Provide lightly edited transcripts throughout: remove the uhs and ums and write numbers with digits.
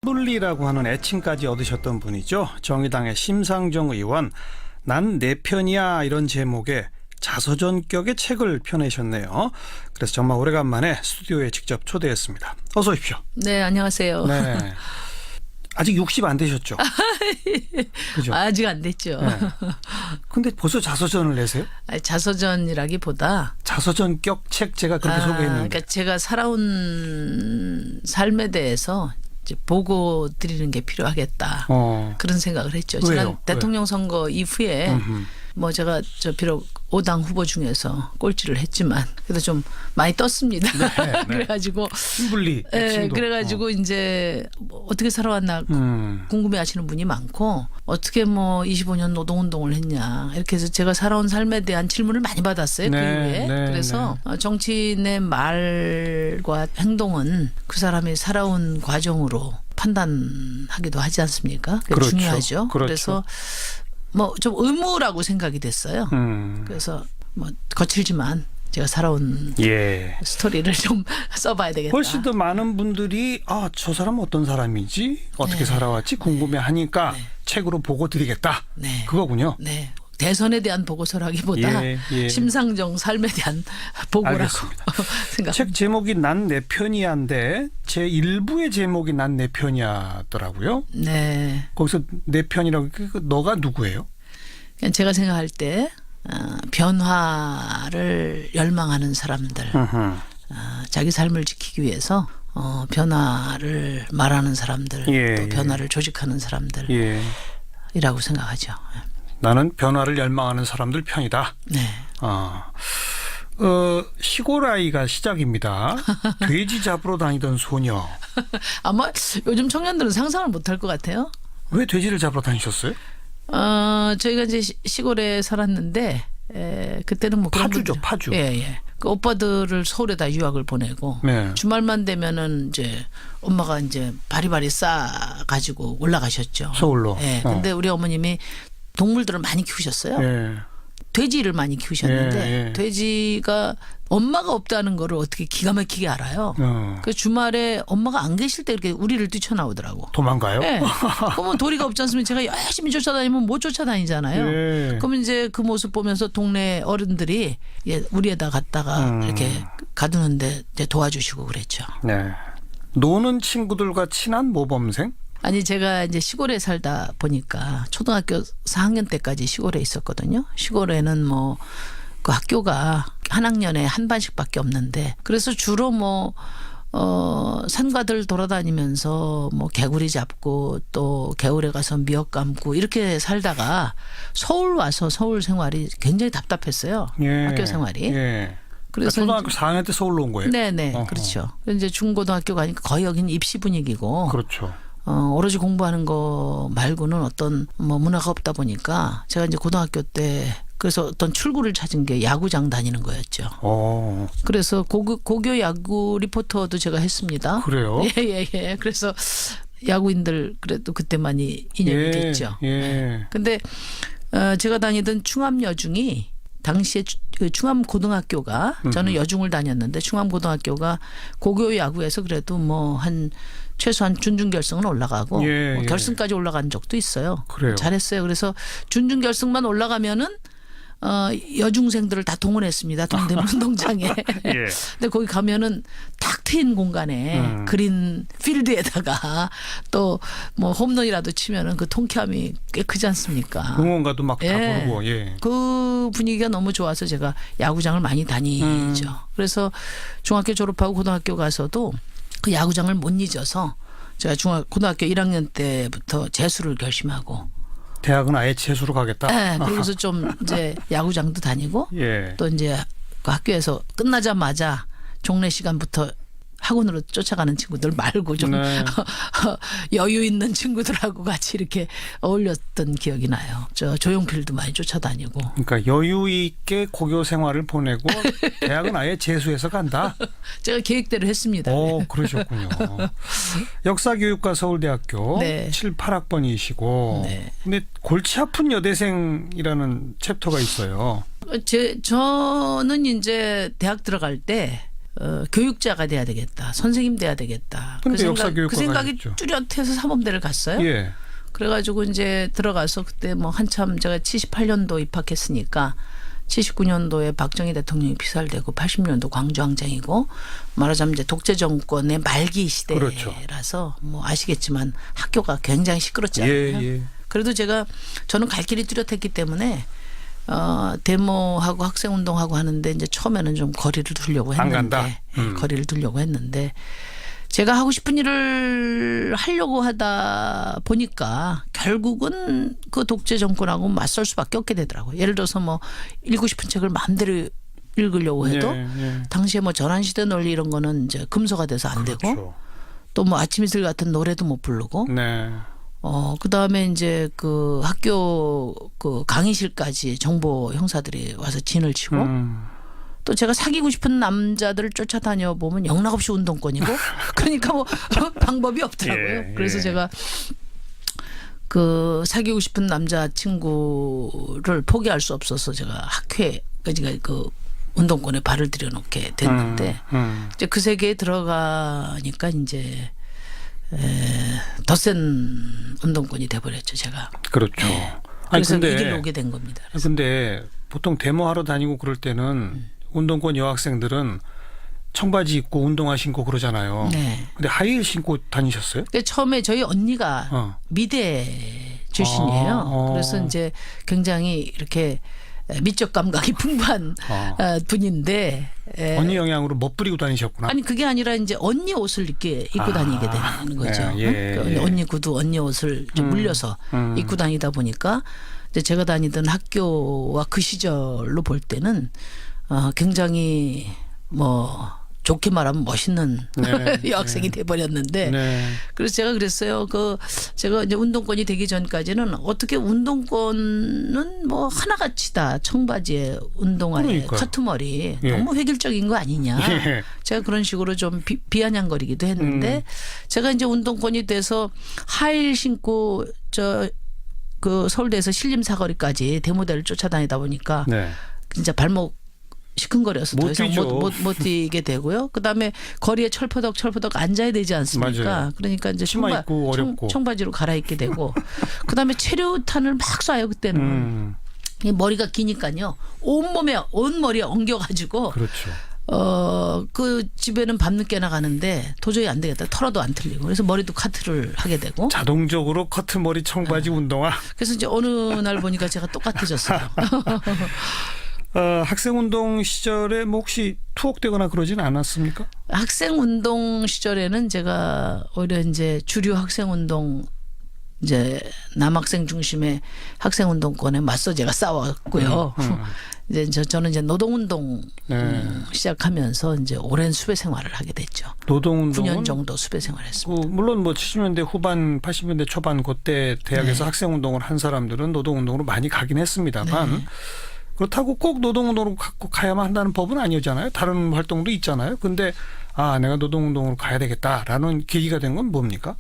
신불리라고 하는 애칭까지 얻으셨던 분이죠. 정의당의 심상정 의원. 난 내 편이야 이런 제목의 자서전격의 책을 펴내셨네요. 그래서 정말 오래간만에 스튜디오에 직접 초대했습니다. 어서 오십시오. 네, 안녕하세요. 네. 아직 60 안 되셨죠? 그죠? 아직 안 됐죠. 네. 근데 벌써 자서전을 내세요? 아니, 자서전이라기보다 자서전격 책 제가 그렇게 소개했는데. 그러니까 제가 살아온 삶에 대해서 이제 보고 드리는 게 필요하겠다. 그런 생각을 했죠. 왜요? 지난 대통령 선거 이후에 뭐 제가 비록 5당 후보 중에서 꼴찌를 했지만 그래도 좀 많이 떴습니다. 네. 그래가지고 신불리. 네, 그래가지고 이제 뭐 어떻게 살아왔나 궁금해하시는 분이 많고 어떻게 뭐 25년 노동운동을 했냐 이렇게 해서 제가 살아온 삶에 대한 질문을 많이 받았어요. 네, 그 이후에. 네, 그래서 정치인의 말과 행동은 그 사람이 살아온 과정으로 판단하기도 하지 않습니까? 그게 그렇죠. 중요하죠. 그렇죠. 그래서 뭐 좀 의무라고 생각이 됐어요. 그래서 뭐 거칠지만 제가 살아온 스토리를 좀 써봐야 되겠다. 훨씬 더 많은 분들이 저 사람은 어떤 사람이지? 어떻게 살아왔지? 궁금해하니까 책으로 보고 드리겠다. 네. 그거군요. 네. 대선에 대한 보고서라기보다 심상정 삶에 대한 보고라고 알겠습니다. 생각합니다. 책 제목이 난 내 편이야인데 제 1부의 제목이 난 내 편이야더라고요. 네. 거기서 내 편이라고 너가 누구예요? 그냥 제가 생각할 때 변화를 열망하는 사람들, 자기 삶을 지키기 위해서 변화를 말하는 사람들, 또 변화를 조직하는 사람들이라고 생각하죠. 나는 변화를 열망하는 사람들 편이다. 네. 시골 아이가 시작입니다. 돼지 잡으러 다니던 소녀. 아마 요즘 청년들은 상상을 못할 것 같아요. 왜 돼지를 잡으러 다니셨어요? 저희가 이제 시골에 살았는데 그때는 뭐 그런 파주죠, 분들, 파주. 예. 그 오빠들을 서울에다 유학을 보내고 주말만 되면은 이제 엄마가 이제 바리바리 싸 가지고 올라가셨죠. 서울로. 예. 근데 우리 어머님이 동물들을 많이 키우셨어요. 돼지를 많이 키우셨는데 돼지가 엄마가 없다는 거를 어떻게 기가 막히게 알아요. 그 주말에 엄마가 안 계실 때 이렇게 우리를 뛰쳐나오더라고. 도망가요? 네. 그러면 도리가 없지 않습니까? 제가 열심히 쫓아다니면 못 쫓아다니잖아요. 그러면 이제 그 모습 보면서 동네 어른들이 우리에다 갔다가 이렇게 가두는데 이제 도와주시고 그랬죠. 네. 노는 친구들과 친한 모범생? 아니 제가 이제 시골에 살다 보니까 초등학교 4학년 때까지 시골에 있었거든요. 시골에는 뭐 그 학교가 한 학년에 한 반씩밖에 없는데 그래서 주로 뭐 산과들 돌아다니면서 뭐 개구리 잡고 또 개울에 가서 미역 감고 이렇게 살다가 서울 와서 서울 생활이 굉장히 답답했어요. 학교 생활이. 그래서 초등학교 4학년 때 서울로 온 거예요? 네네. 그렇죠. 이제 중고등학교 가니까 거의 여기는 입시 분위기고. 그렇죠. 오로지 공부하는 거 말고는 어떤 뭐 문화가 없다 보니까 제가 이제 고등학교 때 그래서 어떤 출구를 찾은 게 야구장 다니는 거였죠. 그래서 고교 야구 리포터도 제가 했습니다. 그래요? 예. 그래서 야구인들 그래도 그때 많이 인연이 됐죠. 근데 제가 다니던 충암여중이 당시에 충암고등학교가 저는 여중을 다녔는데 충암고등학교가 고교 야구에서 그래도 뭐 한 최소한 준중결승은 올라가고 뭐 결승까지 올라간 적도 있어요. 그래요. 잘했어요. 그래서 준중결승만 올라가면은 여중생들을 다 동원했습니다. 동대문 운동장에. 근데 거기 가면은 탁 트인 공간에 그린 필드에다가 또 뭐 홈런이라도 치면은 그 통쾌함이 꽤 크지 않습니까? 응원가도 막 다 부르고. 그 분위기가 너무 좋아서 제가 야구장을 많이 다니죠. 그래서 중학교 졸업하고 고등학교 가서도 그 야구장을 못 잊어서 제가 고등학교 1학년 때부터 재수를 결심하고 대학은 아예 재수로 가겠다. 네, 그러고서 좀 이제 야구장도 다니고 또 이제 그 학교에서 끝나자마자 종례 시간부터 학원으로 쫓아가는 친구들 말고 좀 여유 있는 친구들하고 같이 이렇게 어울렸던 기억이 나요. 저 조용필도 많이 쫓아다니고. 그러니까 여유 있게 고교 생활을 보내고 대학은 아예 재수해서 간다. 제가 계획대로 했습니다. 그러셨군요. 역사교육과 서울대학교 7, 8학번이시고 근데 골치 아픈 여대생이라는 챕터가 있어요. 저는 이제 대학 들어갈 때 교육자가 돼야 되겠다. 선생님 돼야 되겠다. 근데 그 역사교육과가 생각이 있죠. 뚜렷해서 사범대를 갔어요. 예. 그래가지고 이제 들어가서 그때 뭐 한참 제가 78년도 입학했으니까 79년도에 박정희 대통령이 피살되고 80년도 광주항쟁이고 말하자면 이제 독재 정권의 말기 시대라서 그렇죠. 뭐 아시겠지만 학교가 굉장히 시끄럽잖아요. 예. 그래도 저는 갈 길이 뚜렷했기 때문에 데모하고 학생운동하고 하는데 이제 처음에는 좀 거리를 두려고 안 했는데 간다? 예, 거리를 두려고 했는데 제가 하고 싶은 일을 하려고 하다 보니까 결국은 그 독재 정권하고 맞설 수밖에 없게 되더라고요. 예를 들어서 뭐 읽고 싶은 책을 마음대로 읽으려고 해도 예. 당시에 뭐 전환시대 논리 이런 거는 이제 금소가 돼서 안 되고 그렇죠. 또 뭐 아침 이슬 같은 노래도 못 부르고 네. 그다음에 이제 그 학교 그 강의실까지 정보 형사들이 와서 진을 치고 또 제가 사귀고 싶은 남자들을 쫓아다녀 보면 영락없이 운동권이고 그러니까 뭐 방법이 없더라고요. 예. 그래서 제가 그 사귀고 싶은 남자 친구를 포기할 수 없어서 제가 학회까지 그 운동권에 발을 들여놓게 됐는데 이제 그 세계에 들어가니까 이제 더 센 운동권이 돼버렸죠 제가. 그렇죠. 그래서 이 길로 오게 된 겁니다. 그래서. 근데 보통 데모하러 다니고 그럴 때는 운동권 여학생들은 청바지 입고 운동화 신고 그러잖아요. 네. 근데 하이힐 신고 다니셨어요? 그러니까 처음에 저희 언니가 미대 출신이에요. 그래서 이제 굉장히 이렇게 미적 감각이 풍부한 분인데 언니 영향으로 멋부리고 다니셨구나. 아니 그게 아니라 이제 언니 옷을 입고 다니게 되는 거죠. 예. 언니 구두, 언니 옷을 좀 물려서 입고 다니다 보니까 이제 제가 다니던 학교와 그 시절로 볼 때는 굉장히 뭐 좋게 말하면 멋있는 여학생이 돼버렸는데 그래서 제가 그랬어요. 제가 이제 운동권이 되기 전까지는 어떻게 운동권은 뭐 하나같이 다 청바지에 운동화에 그러니까요. 커트머리 너무 획일적인 거 아니냐. 제가 그런 식으로 좀 비아냥거리기도 했는데 제가 이제 운동권이 돼서 하이힐 신고 그 서울대에서 신림사거리까지 데모대를 쫓아다니다 보니까 진짜 발목 시큰거려서 더 이상 못 뛰게 되고요. 그다음에 거리에 철퍼덕 앉아야 되지 않습니까? 맞아요. 그러니까 이제 치마 입고 어렵고. 청바지로 갈아입게 되고 그다음에 체류탄을 막 쏴요 그때는. 이 머리가 기니까요. 온 머리에 엉겨가지고 그렇죠. 그 집에는 밤늦게 나가는데 도저히 안 되겠다. 털어도 안 틀리고. 그래서 머리도 카트를 하게 되고. 자동적으로 커트머리 청바지 운동화. 그래서 이제 어느 날 보니까 제가 똑같아졌어요. 학생운동 시절에 뭐 혹시 투옥되거나 그러진 않았습니까? 학생운동 시절에는 제가 오히려 이제 주류 학생운동 이제 남학생 중심의 학생운동권에 맞서 제가 싸웠고요. 이제 저는 이제 노동운동 시작하면서 이제 오랜 수배 생활을 하게 됐죠. 노동운동은 9년 정도 수배 생활했습니다. 물론 뭐 70년대 후반, 80년대 초반 그때 대학에서 학생운동을 한 사람들은 노동운동으로 많이 가긴 했습니다만 그렇다고 꼭 노동운동으로 가야만 한다는 법은 아니었잖아요. 다른 활동도 있잖아요. 근데 내가 노동운동으로 가야 되겠다라는 계기가 된 건 뭡니까?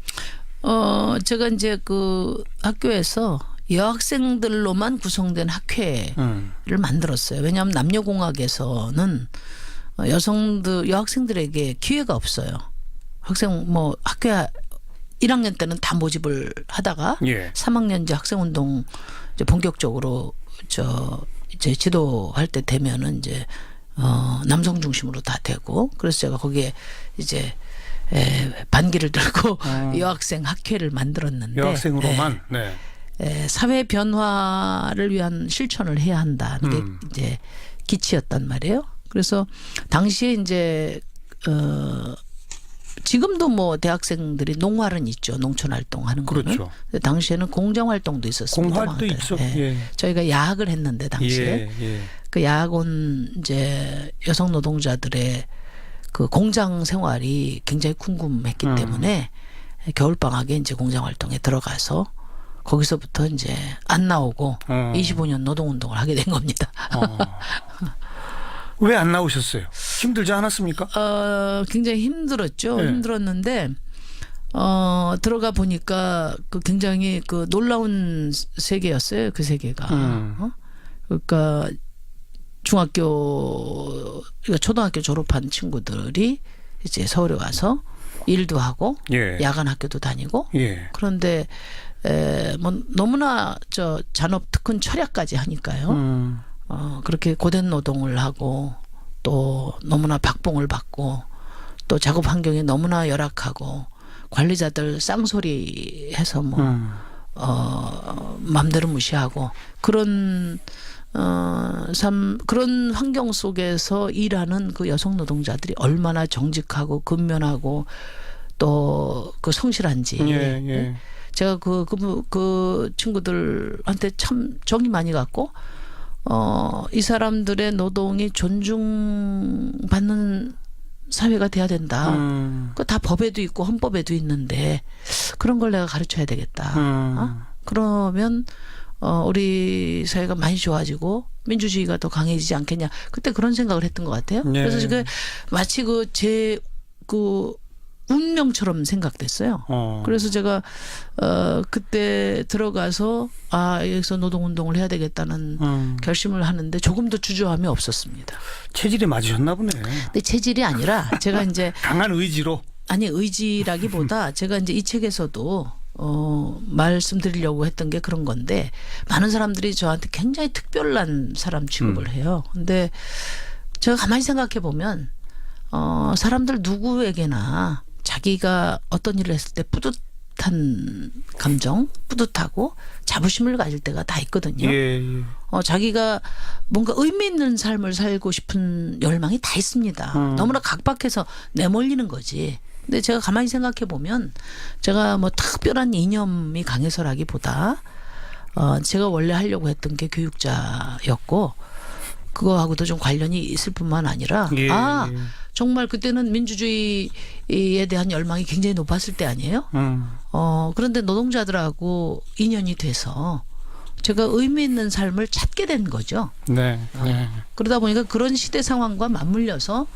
제가 이제 그 학교에서 여학생들로만 구성된 학회를 만들었어요. 왜냐하면 남녀공학에서는 여학생들에게 기회가 없어요. 학교 1학년 때는 다 모집을 하다가 3학년 이제 학생운동 이제 본격적으로 이제 지도할 때 되면은 이제 남성 중심으로 다 되고 그래서 제가 거기에 이제 반기를 들고 여학생 학회를 만들었는데 여학생으로만 사회 변화를 위한 실천을 해야 한다는 게 이제 기치였단 말이에요. 그래서 당시에 이제 지금도 뭐 대학생들이 농활은 있죠. 농촌 활동하는 거는. 그렇죠. 당시에는 공정 활동도 있었습니다. 공활도 있었고 저희가 야학을 했는데 당시에 그 야학원 이제 여성 노동자들의 그 공장 생활이 굉장히 궁금했기 때문에 겨울방학에 이제 공장 활동에 들어가서 거기서부터 이제 안 나오고 25년 노동운동을 하게 된 겁니다. 왜 안 나오셨어요? 힘들지 않았습니까? 굉장히 힘들었죠. 힘들었는데 들어가 보니까 그 굉장히 그 놀라운 세계였어요. 그 세계가. 그러니까 초등학교 졸업한 친구들이 이제 서울에 와서 일도 하고 예. 야간 학교도 다니고 예. 그런데 뭐 너무나 저 잔업 특훈 철야까지 하니까요. 그렇게 고된 노동을 하고 또 너무나 박봉을 받고 또 작업 환경이 너무나 열악하고 관리자들 쌍소리 해서 뭐 맘대로 무시하고 그런 그런 환경 속에서 일하는 그 여성 노동자들이 얼마나 정직하고 근면하고 또 그 성실한지. 예. 예. 제가 그 친구들한테 참 정이 많이 갔고, 이 사람들의 노동이 존중받는 사회가 돼야 된다. 그 다 법에도 있고 헌법에도 있는데 그런 걸 내가 가르쳐야 되겠다. 그러면 우리 사회가 많이 좋아지고 민주주의가 더 강해지지 않겠냐. 그때 그런 생각을 했던 것 같아요. 네. 그래서 지금 마치 제 운명처럼 생각됐어요. 그래서 제가 그때 들어가서 여기서 노동운동을 해야 되겠다는 결심을 하는데 조금도 주저함이 없었습니다. 체질이 맞으셨나 보네. 근데 체질이 아니라 제가 이제 강한 의지로. 아니 의지라기보다 제가 이제 이 책에서도 말씀드리려고 했던 게 그런 건데 많은 사람들이 저한테 굉장히 특별한 사람 취급을 해요. 근데 제가 가만히 생각해 보면 사람들 누구에게나 자기가 어떤 일을 했을 때 뿌듯한 감정, 뿌듯하고 자부심을 가질 때가 다 있거든요. 예. 자기가 뭔가 의미 있는 삶을 살고 싶은 열망이 다 있습니다. 너무나 각박해서 내몰리는 거지. 근데 제가 가만히 생각해 보면 제가 뭐 특별한 이념이 강해서라기보다 제가 원래 하려고 했던 게 교육자였고 그거하고도 좀 관련이 있을 뿐만 아니라 예. 정말 그때는 민주주의에 대한 열망이 굉장히 높았을 때 아니에요? 그런데 노동자들하고 인연이 돼서 제가 의미 있는 삶을 찾게 된 거죠. 네. 네. 그러다 보니까 그런 시대 상황과 맞물려서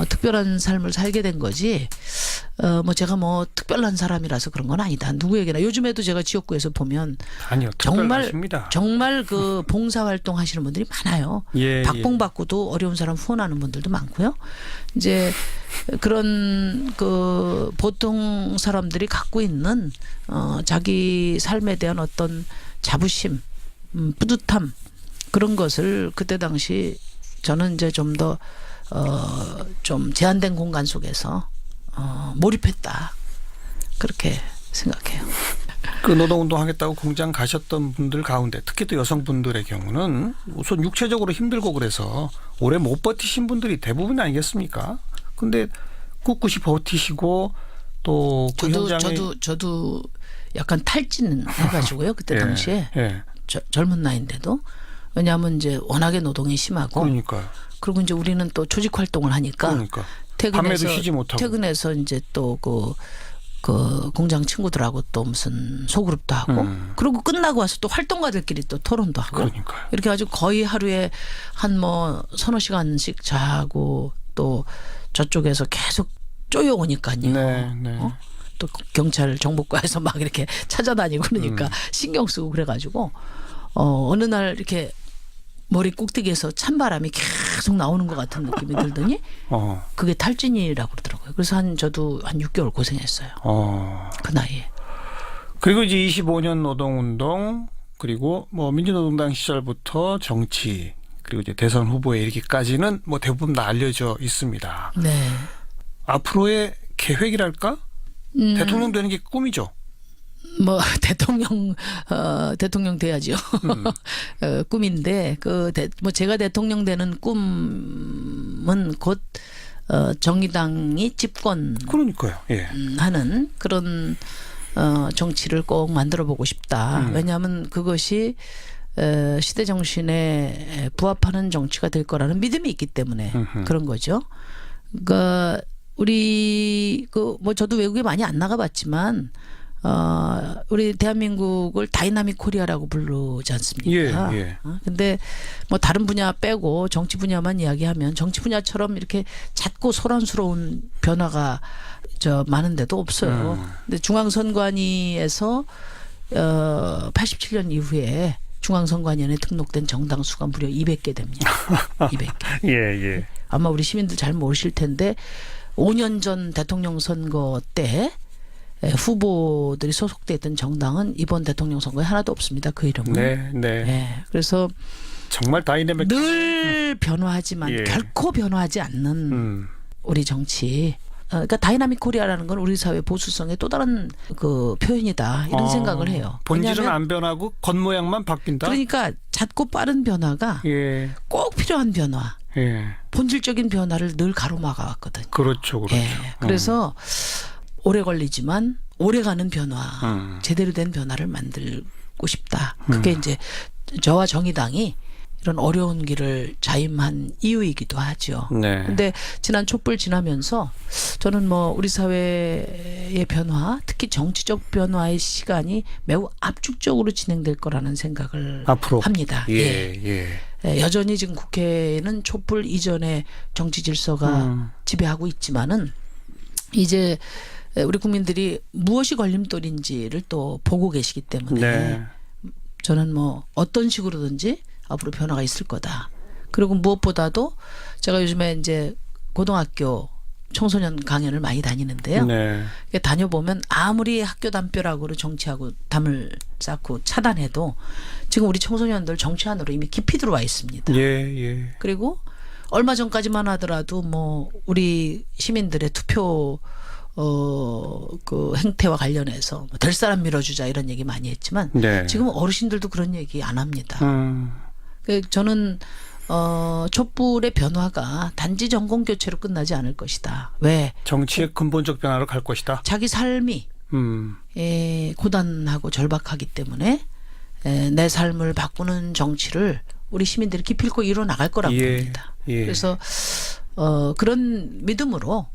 특별한 삶을 살게 된 거지. 뭐 제가 뭐 특별한 사람이라서 그런 건 아니다. 누구에게나 요즘에도 제가 지역구에서 보면 아니요. 특별하십니다. 정말 그 봉사 활동 하시는 분들이 많아요. 예, 박봉 받고도 어려운 사람 후원하는 분들도 많고요. 이제 그런 그 보통 사람들이 갖고 있는 자기 삶에 대한 어떤 자부심, 뿌듯함 그런 것을 그때 당시 저는 이제 좀 더 좀 제한된 공간 속에서 몰입했다. 그렇게 생각해요. 그 노동운동 하겠다고 공장 가셨던 분들 가운데 특히 또 여성분들의 경우는 우선 육체적으로 힘들고 그래서 오래 못 버티신 분들이 대부분 아니겠습니까? 근데 꿋꿋이 버티시고 또 그 현장에 저도 약간 탈진 해가지고요. 그때 예, 당시에 예. 젊은 나이인데도 왜냐하면 이제 워낙에 노동이 심하고 그러니까요. 그리고 이제 우리는 또 조직 활동을 하니까 그러니까 밤에도 퇴근해서 쉬지 못하고 퇴근해서 이제 또 그 공장 친구들하고 또 무슨 소그룹도 하고 그리고 끝나고 와서 또 활동가들끼리 또 토론도 하고 그러니까요. 이렇게 아주 거의 하루에 한 뭐 서너 시간씩 자고 또 저쪽에서 계속 쪼여오니까요. 네, 네. 또 경찰 정보과에서 막 이렇게 찾아다니고 그러니까 신경 쓰고 그래가지고 어느 날 이렇게 머리 꼭대기에서 찬바람이 계속 나오는 것 같은 느낌이 들더니 그게 탈진이라고 그러더라고요. 그래서 저도 한 6개월 고생했어요. 그 나이에. 그리고 이제 25년 노동운동 그리고 뭐 민주노동당 시절부터 정치 그리고 이제 대선 후보에 이르기까지는 뭐 대부분 다 알려져 있습니다. 네. 앞으로의 계획이랄까? 대통령 되는 게 꿈이죠. 뭐 대통령 돼야죠. 꿈인데 뭐 제가 대통령 되는 꿈은 곧 정의당이 집권 그러니까요. 예. 하는 그런 정치를 꼭 만들어 보고 싶다. 왜냐하면 그것이 시대 정신에 부합하는 정치가 될 거라는 믿음이 있기 때문에 그런 거죠. 그러니까 우리 뭐 저도 외국에 많이 안 나가봤지만 우리 대한민국을 다이나믹 코리아라고 부르지 않습니까? 예. 근데 뭐 다른 분야 빼고 정치 분야만 이야기하면 정치 분야처럼 이렇게 잦고 소란스러운 변화가 많은데도 없어요. 근데 중앙선관위에서 87년 이후에 중앙선관위원회에 등록된 정당 수가 무려 200개 됩니다. 200개. 예, 예. 아마 우리 시민들 잘 모르실 텐데 5년 전 대통령 선거 때 후보들이 소속돼 있던 정당은 이번 대통령 선거에 하나도 없습니다. 그 이름은. 네, 네. 예, 그래서 정말 다이내믹. 늘 변화하지만 예. 결코 변화하지 않는 우리 정치. 그러니까 다이나믹 코리아라는 건 우리 사회 보수성의 또 다른 그 표현이다 이런 생각을 해요. 본질은 왜냐하면 안 변하고 겉모양만 바뀐다. 그러니까 잦고 빠른 변화가 예, 꼭 필요한 변화. 예. 본질적인 변화를 늘 가로막아 왔거든요. 그렇죠, 그렇죠. 예, 그래서 오래 걸리지만 오래가는 변화, 제대로 된 변화를 만들고 싶다. 그게 이제 저와 정의당이 이런 어려운 길을 자임한 이유이기도 하죠. 네. 근데 지난 촛불 지나면서 저는 뭐 우리 사회의 변화, 특히 정치적 변화의 시간이 매우 압축적으로 진행될 거라는 생각을 앞으로 합니다. 예, 예. 여전히 지금 국회는 촛불 이전의 정치 질서가 지배하고 있지만은 이제 우리 국민들이 무엇이 걸림돌인지를 또 보고 계시기 때문에 네. 저는 뭐 어떤 식으로든지 앞으로 변화가 있을 거다. 그리고 무엇보다도 제가 요즘에 이제 고등학교 청소년 강연을 많이 다니는데요. 네. 다녀보면 아무리 학교 담벼락으로 정치하고 담을 쌓고 차단해도 지금 우리 청소년들 정치 안으로 이미 깊이 들어와 있습니다. 예, 예. 그리고 얼마 전까지만 하더라도 뭐 우리 시민들의 투표 그 행태와 관련해서 뭐 될 사람 밀어주자 이런 얘기 많이 했지만 네. 지금 어르신들도 그런 얘기 안 합니다. 저는 촛불의 변화가 단지 정권 교체로 끝나지 않을 것이다. 왜? 정치의 근본적 변화로 갈 것이다. 자기 삶이 고단하고 절박하기 때문에 내 삶을 바꾸는 정치를 우리 시민들이 기필코 이뤄 나갈 거라고 봅니다. 예. 그래서 그런 믿음으로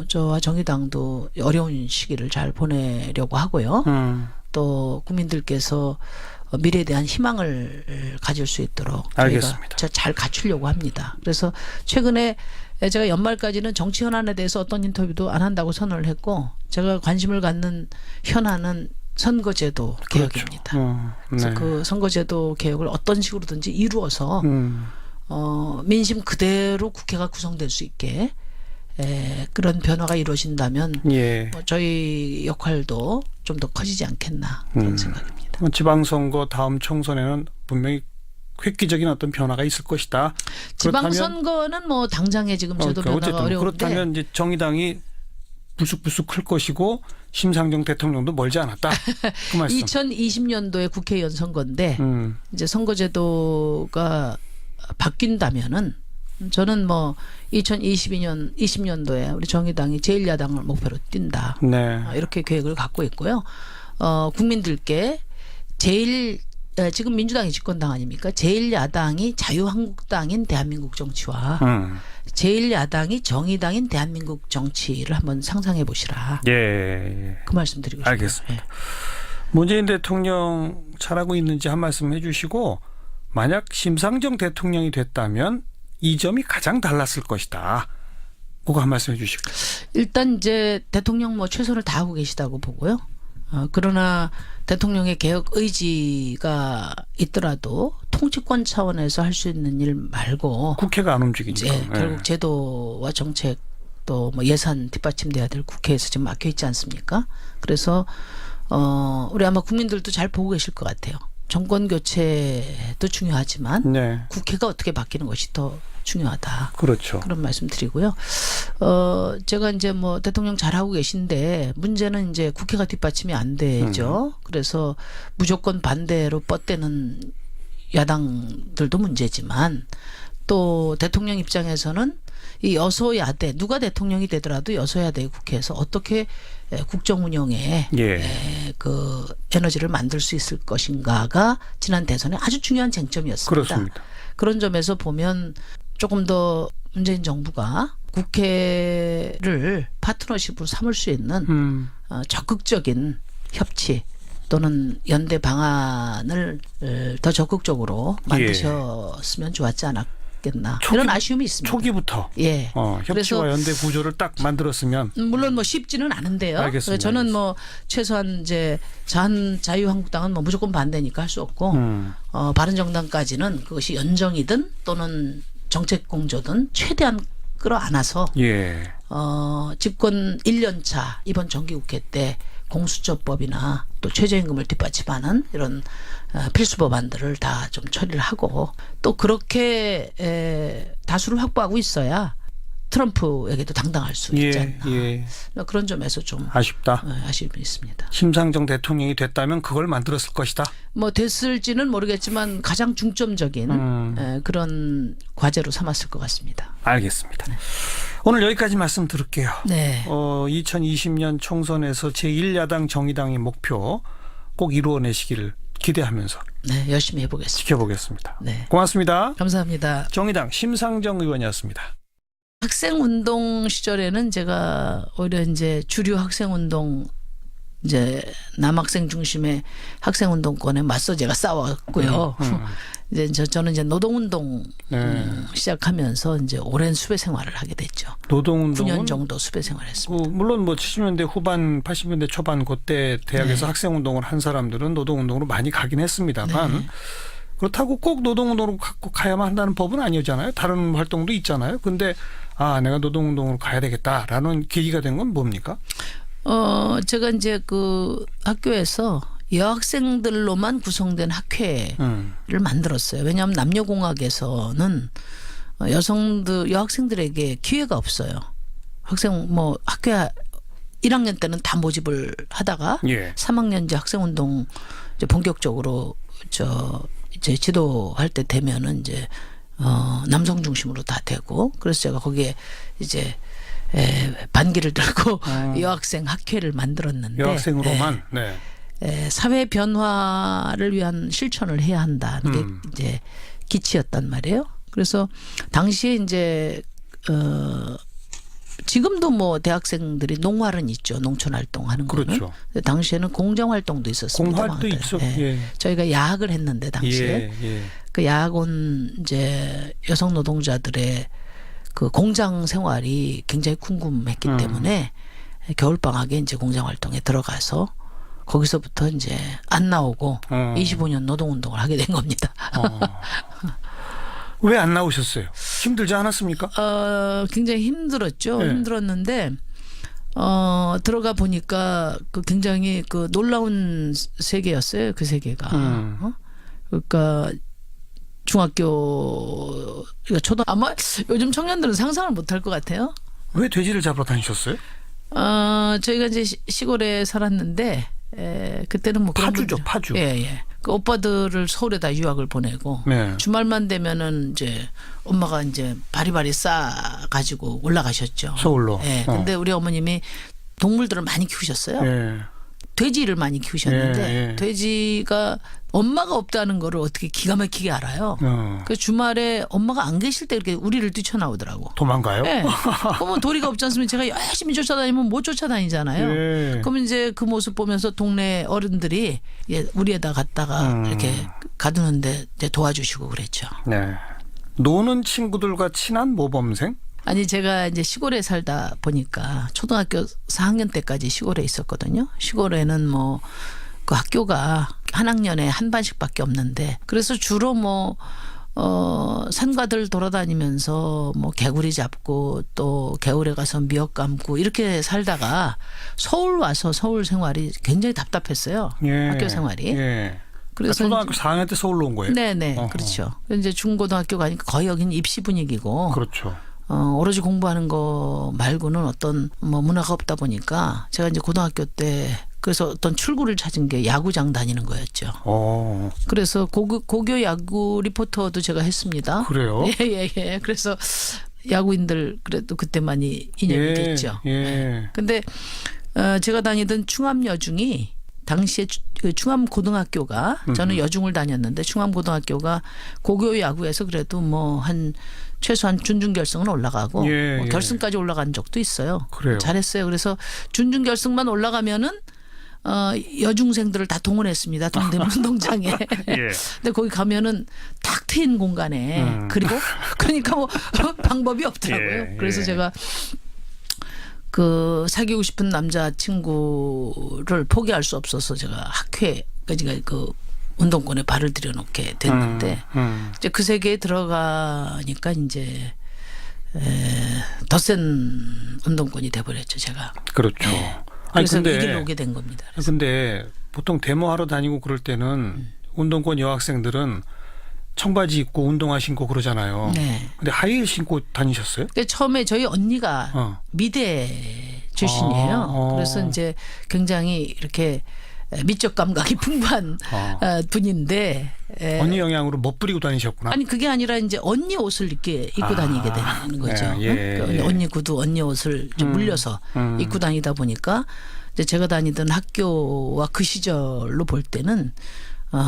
저와 정의당도 어려운 시기를 잘 보내려고 하고요. 또 국민들께서 미래에 대한 희망을 가질 수 있도록 알겠습니다. 저희가 잘 갖추려고 합니다. 그래서 최근에 제가 연말까지는 정치 현안에 대해서 어떤 인터뷰도 안 한다고 선언을 했고 제가 관심을 갖는 현안은 선거제도 개혁입니다. 네. 그래서 그 선거제도 개혁을 어떤 식으로든지 이루어서 민심 그대로 국회가 구성될 수 있게 그런 변화가 이루어진다면 예. 뭐 저희 역할도 좀 더 커지지 않겠나 그런 생각입니다. 지방선거 다음 총선에는 분명히 획기적인 어떤 변화가 있을 것이다. 지방선거는 뭐 당장에 지금 저도 변화가 어쨌든 어려운데 그렇다면 이제 정의당이 불쑥불쑥 클 것이고 심상정 대통령도 멀지 않았다. 그 말씀. 2020년도에 국회의원 선거인데 이제 선거제도가 바뀐다면은 저는 뭐 2020년도에 우리 정의당이 제1야당을 목표로 뛴다. 네. 이렇게 계획을 갖고 있고요. 국민들께 지금 민주당이 집권당 아닙니까? 제1야당이 자유한국당인 대한민국 정치와 제1야당이 정의당인 대한민국 정치를 한번 상상해 보시라. 예. 그 말씀 드리고 싶어요. 알겠습니다. 문재인 대통령 잘하고 있는지 한 말씀 해주시고 만약 심상정 대통령이 됐다면 이 점이 가장 달랐을 것이다. 그거 한 말씀 해주시고. 일단 이제 대통령 뭐 최선을 다하고 계시다고 보고요. 그러나 대통령의 개혁 의지가 있더라도 통치권 차원에서 할 수 있는 일 말고 국회가 안 움직이니까. 결국 제도와 정책 또 뭐 예산 뒷받침돼야 될 국회에서 지금 막혀 있지 않습니까? 그래서 우리 아마 국민들도 잘 보고 계실 것 같아요. 정권 교체도 중요하지만 네. 국회가 어떻게 바뀌는 것이 더 중요하다. 그렇죠. 그런 말씀 드리고요. 제가 이제 뭐 대통령 잘하고 계신데 문제는 이제 국회가 뒷받침이 안 되죠. 그래서 무조건 반대로 뻗대는 야당들도 문제지만 또 대통령 입장에서는 이 여소야대 누가 대통령이 되더라도 여소야대 국회에서 어떻게 국정 운영에 그 에너지를 만들 수 있을 것인가가 지난 대선에 아주 중요한 쟁점이었습니다. 그렇습니다. 그런 점에서 보면 조금 더 문재인 정부가 국회를 파트너십으로 삼을 수 있는 적극적인 협치 또는 연대 방안을 더 적극적으로 만드셨으면 좋았지 했겠나 이런 아쉬움이 있습니다. 초기부터 예. 협치와 연대 구조를 딱 만들었으면 물론 뭐 쉽지는 않은데요. 알겠습니다. 저는 뭐 최소한 이제 자유한국당은 뭐 무조건 반대니까 할 수 없고 바른정당까지는 그것이 연정이든 또는 정책 공조든 최대한 끌어안아서 예. 집권 1년 차 이번 정기국회 때 공수처법이나 또 최저임금을 뒷받침하는 이런 필수 법안들을 다 좀 처리를 하고 또 그렇게 다수를 확보하고 있어야 트럼프에게도 당당할 수 있지 않나. 예. 그런 점에서 좀 아쉽다. 아쉬움이 있습니다. 심상정 대통령이 됐다면 그걸 만들었을 것이다. 뭐 됐을지는 모르겠지만 가장 중점적인 그런 과제로 삼았을 것 같습니다. 알겠습니다. 오늘 여기까지 말씀 들을게요. 네. 2020년 총선에서 제1야당 정의당의 목표 꼭 이루어내시기를 기대하면서 네, 열심히 해보겠습니다. 지켜보겠습니다. 네. 고맙습니다. 감사합니다. 정의당 심상정 의원이었습니다. 학생운동 시절에는 제가 오히려 이제 주류 학생운동 이제 남학생 중심의 학생운동권에 맞서 제가 싸웠고요. 이제 저는 이제 노동운동 시작하면서 이제 오랜 수배 생활을 하게 됐죠. 노동운동은 9년 정도 수배 생활했습니다. 물론 뭐 70년대 후반, 80년대 초반 그때 대학에서 학생운동을 한 사람들은 노동운동으로 많이 가긴 했습니다만 그렇다고 꼭 노동운동으로 가야만 한다는 법은 아니잖아요. 다른 활동도 있잖아요. 근데 내가 노동운동으로 가야 되겠다라는 계기가 된 건 뭡니까? 제가 이제 그 학교에서 여학생들로만 구성된 학회를 만들었어요. 왜냐하면 남녀공학에서는 여학생들에게 기회가 없어요. 학교 1학년 때는 다 모집을 하다가 3학년 이제 학생운동 이제 본격적으로 이제 지도할 때 되면은 이제 남성 중심으로 다 되고 그래서 제가 거기에 이제 반기를 들고 여학생 학회를 만들었는데 여학생으로만 사회 변화를 위한 실천을 해야 한다는 게 이제 기치였단 말이에요. 그래서 당시에 이제 지금도 뭐 대학생들이 농활은 있죠. 농촌 활동하는 거는. 그렇죠. 당시에는 공정 활동도 있었습니다. 공활도 있었. 저희가 야학을 했는데 당시에 그 야학원 이제 여성 노동자들의 그 공장 생활이 굉장히 궁금했기 때문에 겨울 방학에 이제 공장 활동에 들어가서 거기서부터 이제 안 나오고 25년 노동운동을 하게 된 겁니다. 왜 안 나오셨어요? 힘들지 않았습니까? 굉장히 힘들었죠. 힘들었는데 들어가 보니까 그 굉장히 그 놀라운 세계였어요. 그 세계가. 그러니까 중학교, 아마 요즘 청년들은 상상을 못할 것 같아요. 왜 돼지를 잡으러 다니셨어요? 저희가 이제 시골에 살았는데 그때는 뭐 파주죠, 파주. 예. 그 오빠들을 서울에다 유학을 보내고 주말만 되면은 이제 엄마가 이제 바리바리 싸 가지고 올라가셨죠. 서울로. 근데 우리 어머님이 동물들을 많이 키우셨어요. 돼지를 많이 키우셨는데 돼지가 엄마가 없다는 거를 어떻게 기가 막히게 알아요. 그 주말에 엄마가 안 계실 때 이렇게 우리를 뛰쳐나오더라고. 도망가요? 네. 그러면 도리가 없지 않습니까? 제가 열심히 쫓아다니면 못 쫓아다니잖아요. 그러면 이제 그 모습 보면서 동네 어른들이 우리에다 갔다가 이렇게 가두는데 이제 도와주시고 그랬죠. 네. 노는 친구들과 친한 모범생? 아니 제가 이제 시골에 살다 보니까 초등학교 4학년 때까지 시골에 있었거든요. 시골에는 뭐 그 학교가 한 학년에 한 반씩밖에 없는데 그래서 주로 뭐 산과들 돌아다니면서 뭐 개구리 잡고 또 겨울에 가서 미역 감고 이렇게 살다가 서울 와서 서울 생활이 굉장히 답답했어요. 학교 생활이. 그래서 초등학교 4학년 때 서울로 온 거예요? 네네. 그렇죠. 이제 중고등학교 가니까 거의 여기는 입시 분위기고. 그렇죠. 오로지 공부하는 거 말고는 어떤 뭐 문화가 없다 보니까 제가 이제 고등학교 때 그래서 어떤 출구를 찾은 게 야구장 다니는 거였죠. 그래서 고교 야구 리포터도 제가 했습니다. 그래요? 예. 그래서 야구인들 그래도 그때 많이 인연이 됐죠. 근데 제가 다니던 충암여중이 당시에 그 충암고등학교가 저는 여중을 다녔는데 충암고등학교가 고교 야구에서 그래도 뭐 최소한 준중결승은 올라가고 뭐 결승까지 올라간 적도 있어요. 그래요. 잘했어요. 그래서 준중결승만 올라가면은 여중생들을 다 동원했습니다. 동대문 운동장에. 예. 근데 거기 가면은 탁 트인 공간에 그리고 그러니까 뭐 방법이 없더라고요. 예, 그래서 예. 제가 그 사귀고 싶은 남자친구를 포기할 수 없어서 제가 학회 그러니까 그 운동권에 발을 들여놓게 됐는데 이제 그 세계에 들어가니까 이제 더 센 운동권이 돼버렸죠 제가. 그렇죠. 아니 그래서 근데 이 길로 오게 된 겁니다. 근데 보통 데모하러 다니고 그럴 때는 운동권 여학생들은 청바지 입고 운동화 신고 그러잖아요. 네. 근데 하이힐 신고 다니셨어요? 그러니까 처음에 저희 언니가 미대 출신이에요. 그래서 이제 굉장히 이렇게 미적 감각이 풍부한 분인데 언니 영향으로 멋부리고 다니셨구나. 아니 그게 아니라 이제 언니 옷을 이렇게 입고 다니게 되는 거죠. 예, 그러니까 예. 언니 구두, 언니 옷을 좀 물려서 입고 다니다 보니까 이제 제가 다니던 학교와 그 시절로 볼 때는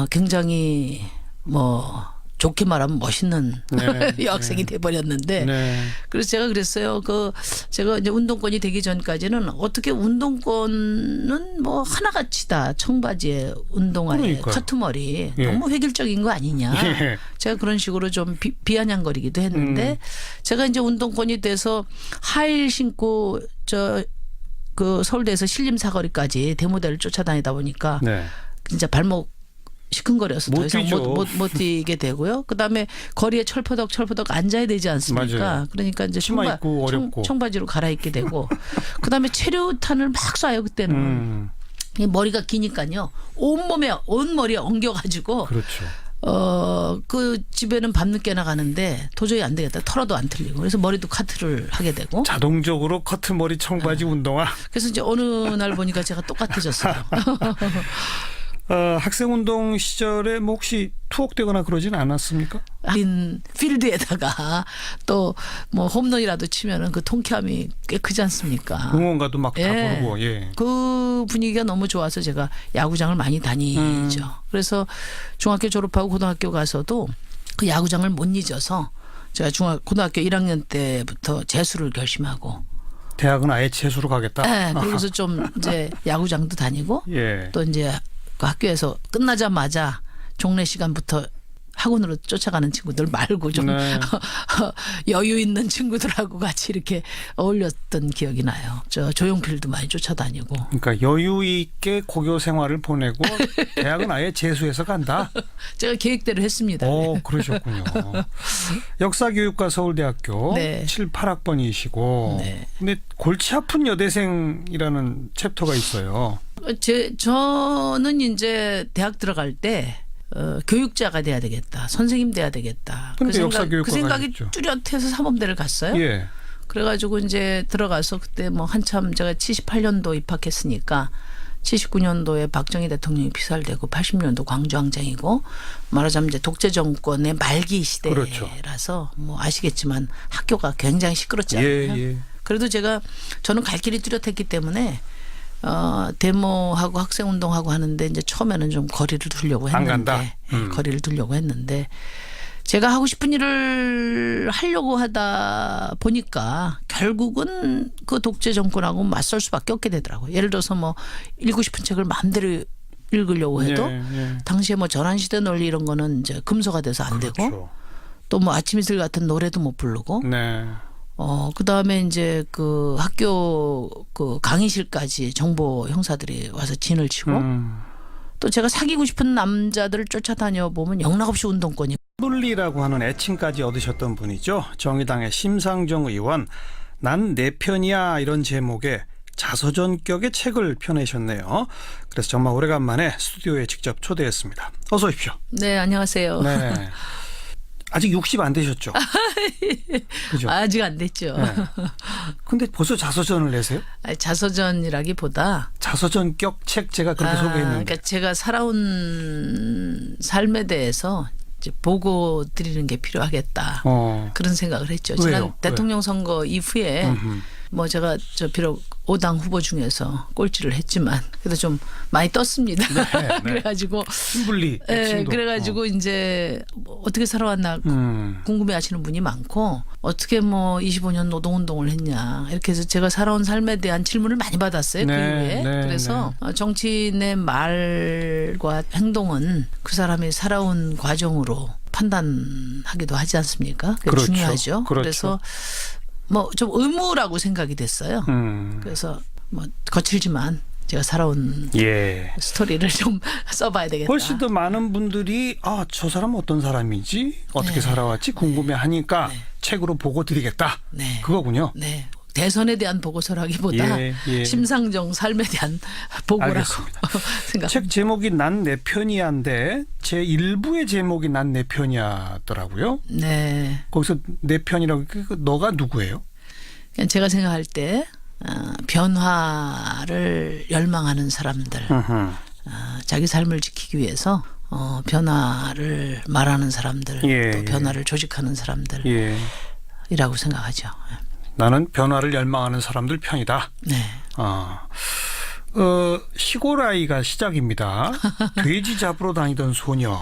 굉장히 뭐 좋게 말하면 멋있는 네, 여학생이 돼버렸는데 네. 그래서 제가 그랬어요. 제가 이제 운동권이 되기 전까지는 어떻게 운동권은 뭐 하나같이 다 청바지에 운동화에 그러니까요. 커트머리 예. 너무 획일적인 거 아니냐. 예. 제가 그런 식으로 좀 비아냥거리기도 했는데 제가 이제 운동권이 돼서 하이힐 신고 그 서울대에서 신림사거리까지 대모대를 쫓아다니다 보니까 네. 진짜 발목 시큰거려서 더 못 이상 뛰죠. 못 뛰게 되고요. 그다음에 거리에 철퍼덕 앉아야 되지 않습니까? 맞아요. 그러니까 이제 치마 입고 어렵고. 청바지로 갈아입게 되고 그다음에 체류탄을 막 쏴요 그때는. 이 머리가 기니까요. 온 머리에 엉겨가지고 그렇죠. 그 집에는 밤늦게 나가는데 도저히 안 되겠다. 털어도 안 틀리고 그래서 머리도 카트를 하게 되고 자동적으로 커트머리 청바지 운동화. 그래서 이제 어느 날 보니까 제가 똑같아졌어요. 학생운동 시절에 뭐 혹시 투옥되거나 그러진 않았습니까? 빈 필드에다가 또 뭐 홈런이라도 치면은 그 통쾌함이 꽤 크지 않습니까? 응원가도 막 다 예. 부르고. 예. 그 분위기가 너무 좋아서 제가 야구장을 많이 다니죠. 그래서 중학교 졸업하고 고등학교 가서도 그 야구장을 못 잊어서 제가 고등학교 1학년 때부터 재수를 결심하고 대학은 아예 재수로 가겠다. 네, 그러고서 좀 이제 야구장도 다니고 예. 또 이제 그 학교에서 끝나자마자 종례 시간부터 학원으로 쫓아가는 친구들 말고 좀 네. 여유 있는 친구들하고 같이 이렇게 어울렸던 기억이 나요. 저 조용필도 많이 쫓아다니고. 그러니까 여유 있게 고교 생활을 보내고 대학은 아예 재수해서 간다. 제가 계획대로 했습니다. 그러셨군요. 역사교육과 서울대학교 네. 7, 8학번이시고 네. 근데 골치 아픈 여대생이라는 챕터가 있어요. 저는 이제 대학 들어갈 때 교육자가 돼야 되겠다. 선생님 돼야 되겠다. 근데 그 역사교육과가 생각이 있죠. 뚜렷해서 사범대를 갔어요. 예. 그래가지고 이제 들어가서 그때 뭐 한참 제가 78년도 입학했으니까 79년도에 박정희 대통령이 피살되고 80년도 광주항쟁이고 말하자면 이제 독재 정권의 말기 시대라서 그렇죠. 뭐 아시겠지만 학교가 굉장히 시끄럽잖아요. 예. 그래도 저는 갈 길이 뚜렷했기 때문에 데모하고 학생운동하고 하는데 이제 처음에는 좀 거리를 두려고 안 했는데 간다? 예, 거리를 두려고 했는데 제가 하고 싶은 일을 하려고 하다 보니까 결국은 그 독재 정권하고 맞설 수밖에 없게 되더라고요. 예를 들어서 뭐 읽고 싶은 책을 마음대로 읽으려고 해도 예. 당시에 뭐 전환시대 논리 이런 거는 이제 금서가 돼서 안 되고 그렇죠. 또 뭐 아침 이슬 같은 노래도 못 부르고 네. 그다음에 이제 그 학교 그 강의실까지 정보 형사들이 와서 진을 치고 또 제가 사귀고 싶은 남자들을 쫓아다녀 보면 영락없이 운동권이 분리라고 하는 애칭까지 얻으셨던 분이죠. 정의당의 심상정 의원. 난 내 편이야 이런 제목의 자서전격의 책을 펴내셨네요. 그래서 정말 오래간만에 스튜디오에 직접 초대했습니다. 어서 오십시오. 네, 안녕하세요. 네. 아직 60 안 되셨죠? 그죠? 아직 안 됐죠. 네. 근데 벌써 자서전을 내세요? 아니, 자서전이라기보다 자서전격 책 제가 그렇게 소개했는데. 그러니까 제가 살아온 삶에 대해서 이제 보고 드리는 게 필요하겠다. 그런 생각을 했죠. 왜요? 지난 대통령 선거 이후에 뭐 제가 비록 5당 후보 중에서 꼴찌를 했지만 그래도 좀 많이 떴습니다. 네. 그래가지고 신분리. 예, 백신도. 그래가지고 이제 뭐 어떻게 살아왔나 궁금해하시는 분이 많고 어떻게 뭐 25년 노동운동을 했냐 이렇게 해서 제가 살아온 삶에 대한 질문을 많이 받았어요. 네, 그 이후에. 네, 그래서 정치인의 말과 행동은 그 사람이 살아온 과정으로 판단하기도 하지 않습니까? 그게 그렇죠. 중요하죠. 그렇죠. 그래서 뭐 좀 의무라고 생각이 됐어요. 그래서 뭐 거칠지만 제가 살아온 예. 스토리를 좀 써봐야 되겠다. 훨씬 더 많은 분들이 저 사람은 어떤 사람이지? 어떻게 살아왔지? 궁금해하니까 책으로 보고 드리겠다. 네. 그거군요. 네. 대선에 대한 보고서라기보다 예. 심상정 삶에 대한 보고라고 알겠습니다. 생각. 책 제목이 난 내 편이야인데 제 1부의 제목이 난 내 편이야더라고요. 네. 거기서 내 편이라고 너가 누구예요? 그냥 제가 생각할 때 변화를 열망하는 사람들, 자기 삶을 지키기 위해서 변화를 말하는 사람들, 예, 또 예. 변화를 조직하는 사람들이라고 예. 생각하죠. 나는 변화를 열망하는 사람들 편이다. 네. 시골 아이가 시작입니다. 돼지 잡으러 다니던 소녀.